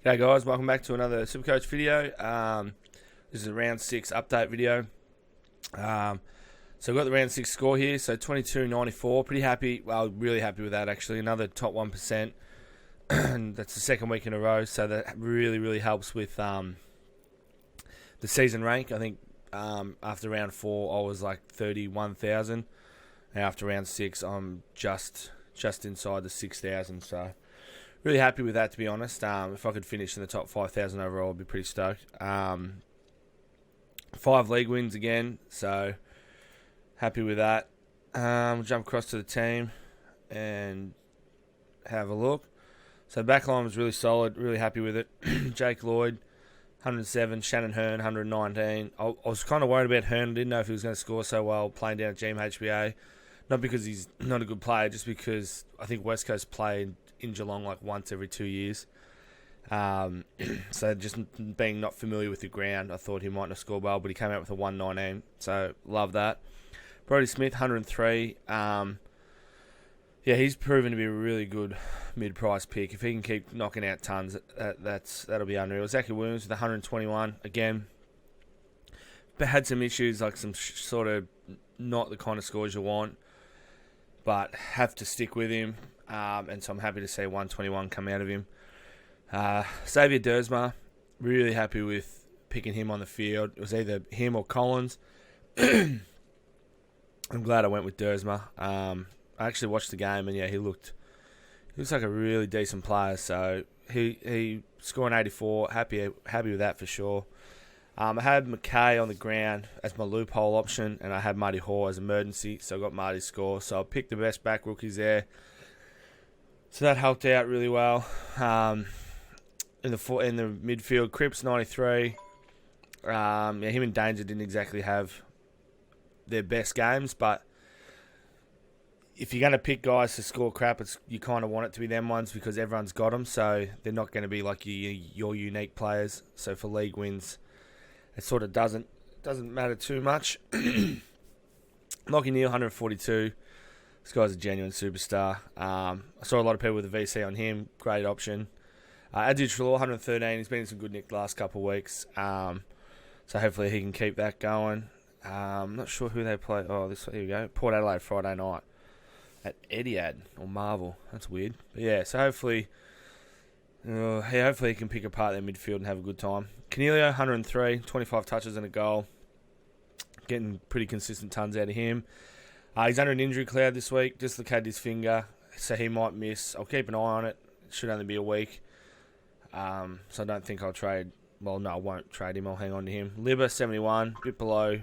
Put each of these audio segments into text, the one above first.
G'day guys, welcome back to another Supercoach video. This is a round 6 update video. So I've got the round 6 score here, so 22.94, pretty happy, well really happy with that actually, another top 1%, and that's the second week in a row, so that really helps with the season rank. I think after round 4 I was like 31,000, and after round 6 I'm just inside the 6,000, so really happy with that, to be honest. If I could finish in the top 5,000 overall, I'd be pretty stoked. 5 league wins again, so happy with that. We'll jump across to the team and have a look. So backline was really solid, really happy with it. Jake Lloyd, 107, Shannon Hearn, 119. I was kind of worried about Hearn. I didn't know if he was going to score so well playing down at GMHBA. Not because he's not a good player, just because I think West Coast played in Geelong like once every 2 years. So just being not familiar with the ground, I thought he might not score well, but he came out with a 119, so love that. Brodie Smith, 103. He's proven to be a really good mid-price pick. If he can keep knocking out tons, that'll be unreal. Zachary Williams with 121, again, but had some issues, like some sort of not the kind of scores you want, but have to stick with him. And so I'm happy to see 121 come out of him. Xavier Dersma, really happy with picking him on the field. It was either him or Collins. I'm glad I went with Dersma. I actually watched the game, and he looks like a really decent player. So he scored an 84. Happy with that for sure. I had McKay on the ground as my loophole option, and I had Marty Hoare as emergency, so I got Marty's score. So I picked the best back rookies there. So that helped out really well. In the midfield, Cripps 93. Him and Danger didn't exactly have their best games, but if you're going to pick guys to score crap, you kind of want it to be them ones because everyone's got them, so they're not going to be like your unique players. So for league wins, it sort of doesn't matter too much. Lockie Neal 142. This guy's a genuine superstar. I saw a lot of people with a VC on him. Great option. Adju Trelaw, 113. He's been in some good nick the last couple of weeks. So hopefully he can keep that going. I'm not sure who they play. Oh, here we go. Port Adelaide Friday night at Etihad or Marvel. That's weird. But yeah, so hopefully he can pick apart their midfield and have a good time. Canelio, 103. 25 touches and a goal. Getting pretty consistent tons out of him. He's under an injury cloud this week. Dislocated his finger, so he might miss. I'll keep an eye on it. It should only be a week. So I don't think I'll trade. Well, no, I won't trade him. I'll hang on to him. Libba, 71. A bit below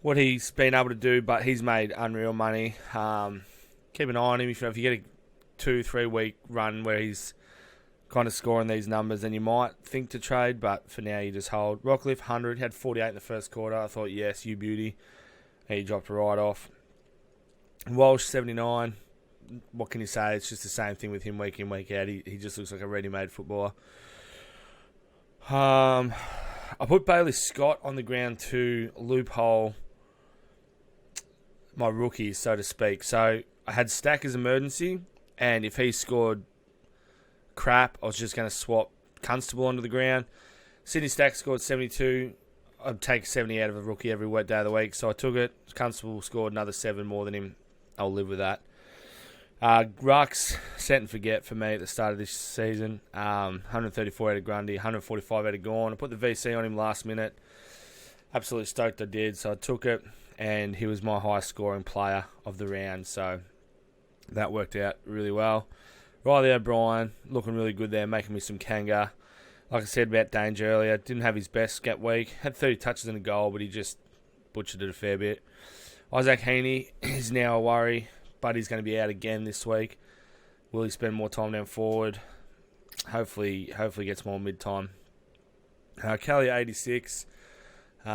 what he's been able to do, but he's made unreal money. Keep an eye on him. If you get a 2-3 week run where he's kind of scoring these numbers, then you might think to trade, but for now you just hold. Rockcliffe, 100. Had 48 in the first quarter. I thought, yes, you beauty. And he dropped right off. Walsh, 79. What can you say? It's just the same thing with him week in, week out. He just looks like a ready-made footballer. I put Bailey Scott on the ground to loophole my rookies, so to speak. So I had Stack as emergency, and if he scored crap, I was just going to swap Constable onto the ground. Sydney Stack scored 72. I'd take 70 out of a rookie every day of the week, so I took it. Constable scored another 7 more than him. I'll live with that. Rucks, set and forget for me at the start of this season. 134 out of Grundy, 145 out of Gawn. I put the VC on him last minute. Absolutely stoked I did, so I took it, and he was my highest scoring player of the round, so that worked out really well. Riley O'Brien, looking really good there, making me some Kanga. Like I said about Danger earlier, didn't have his best scat week. Had 30 touches and a goal, but he just butchered it a fair bit. Isaac Heaney is now a worry, but he's going to be out again this week. Will he spend more time down forward? Hopefully gets more mid-time. Kelly, 86. He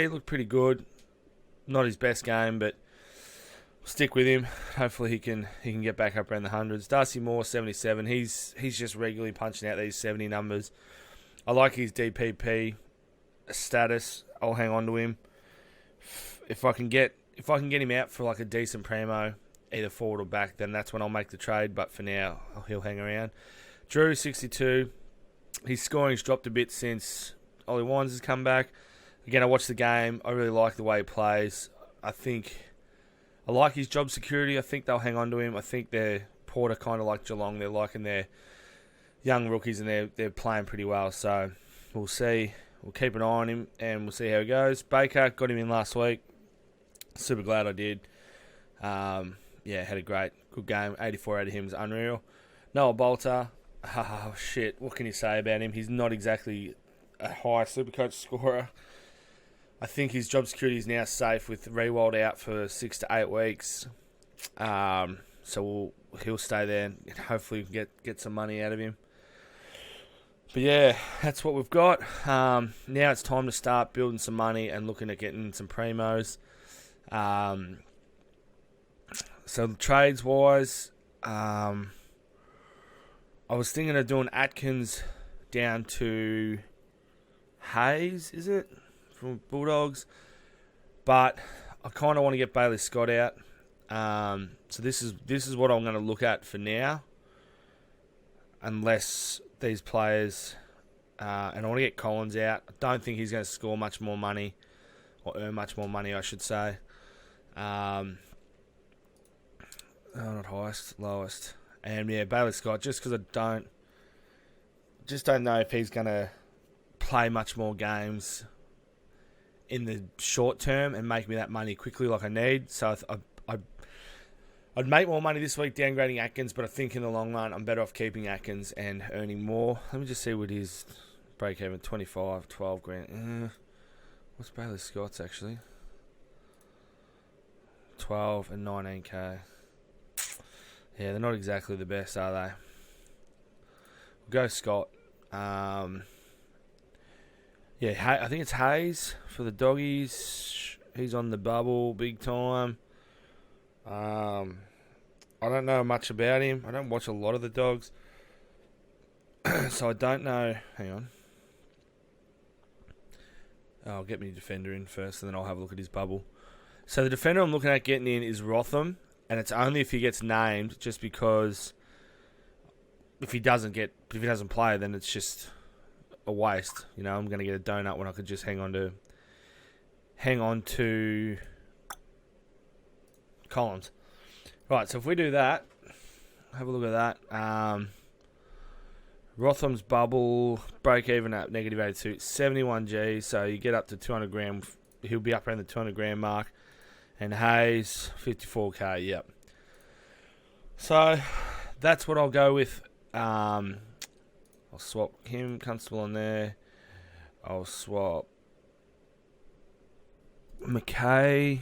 looked pretty good. Not his best game, but stick with him. Hopefully he can get back up around the hundreds. Darcy Moore, 77. He's just regularly punching out these 70 numbers. I like his DPP status. I'll hang on to him. If I can get him out for like a decent primo, either forward or back, then that's when I'll make the trade. But for now, he'll hang around. Drew, 62. His scoring's dropped a bit since Ollie Wines has come back. Again, I watched the game. I really like the way he plays. I like his job security. I think they'll hang on to him. I think they're Porter kind of like Geelong. They're liking their young rookies and they're playing pretty well. So we'll see. We'll keep an eye on him and we'll see how he goes. Baker, got him in last week. Super glad I did. Had a good game. 84 out of him is unreal. Noah Bolter. Oh, shit. What can you say about him? He's not exactly a high Supercoach scorer. I think his job security is now safe with Rewald out for 6 to 8 weeks. So he'll stay there and hopefully we can get some money out of him. But yeah, that's what we've got. Now it's time to start building some money and looking at getting some primos. So trades-wise, I was thinking of doing Atkins down to Hayes, is it? From Bulldogs. But I kind of want to get Bailey Scott out. So this is what I'm going to look at for now. Unless these players... and I want to get Collins out. I don't think he's going to score much more money. Or earn much more money, I should say. Not highest, lowest. And yeah, Bailey Scott, just because I don't know if he's going to play much more games in the short term and make me that money quickly like I need. So I'd make more money this week downgrading Atkins, but I think in the long run I'm better off keeping Atkins and earning more. Let me just see what his break even, 25, 12 grand. What's Bailey Scott's actually? 12 and 19k. Yeah, they're not exactly the best, are they? We'll go Scott. I think it's Hayes for the doggies. He's on the bubble big time. I don't know much about him. I don't watch a lot of the dogs. So I don't know. Hang on. I'll get me defender in first and then I'll have a look at his bubble. So the defender I'm looking at getting in is Rotham. And it's only if he gets named, just because if he doesn't play, then it's just a waste. You know, I'm going to get a donut when I could just hang on to Collins. Right, so if we do that, have a look at that. Rotham's bubble, break even at negative 82, 71G, so you get up to 200 grand. He'll be up around the 200 grand mark. And Hayes, 54k, yep. So, that's what I'll go with. I'll swap him, Constable on there. I'll swap McKay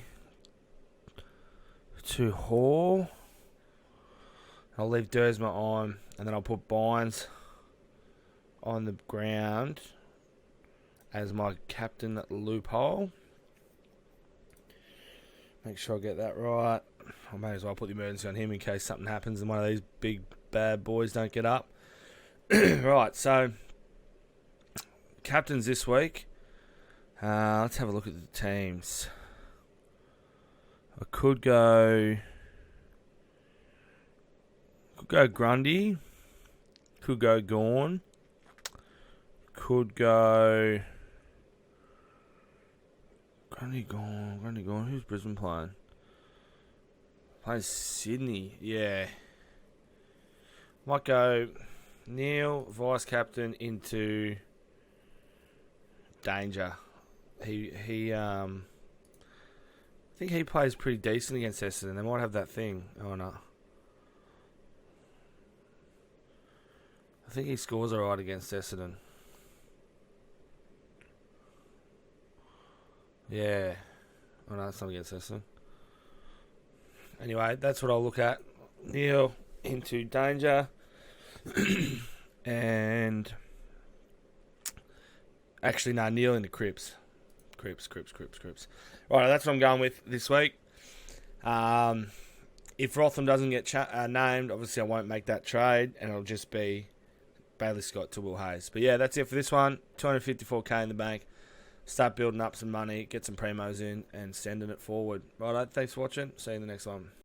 to Hall. I'll leave Dersma on, and then I'll put Bynes on the ground as my captain loophole. Make sure I get that right. I may as well put the emergency on him in case something happens and one of these big bad boys don't get up. Right, so captains this week. Let's have a look at the teams. I could go Grundy. Could go Gawn. Could go Grundy gone. Who's Brisbane playing? Playing Sydney, yeah. Might go Neil, vice captain, into Danger. He I think he plays pretty decent against Essendon. They might have that thing. Oh no. I think he scores alright against Essendon. Yeah. Oh no, it's not against Essendon. Anyway, that's what I'll look at. Neil into Danger. And actually, no, Neil into Cripps. Cripps. Right, that's what I'm going with this week. If Rotham doesn't get named, obviously I won't make that trade, and it'll just be Bailey Scott to Will Hayes. But yeah, that's it for this one. 254k in the bank. Start building up some money, get some primos in, and sending it forward. Right, thanks for watching. See you in the next one.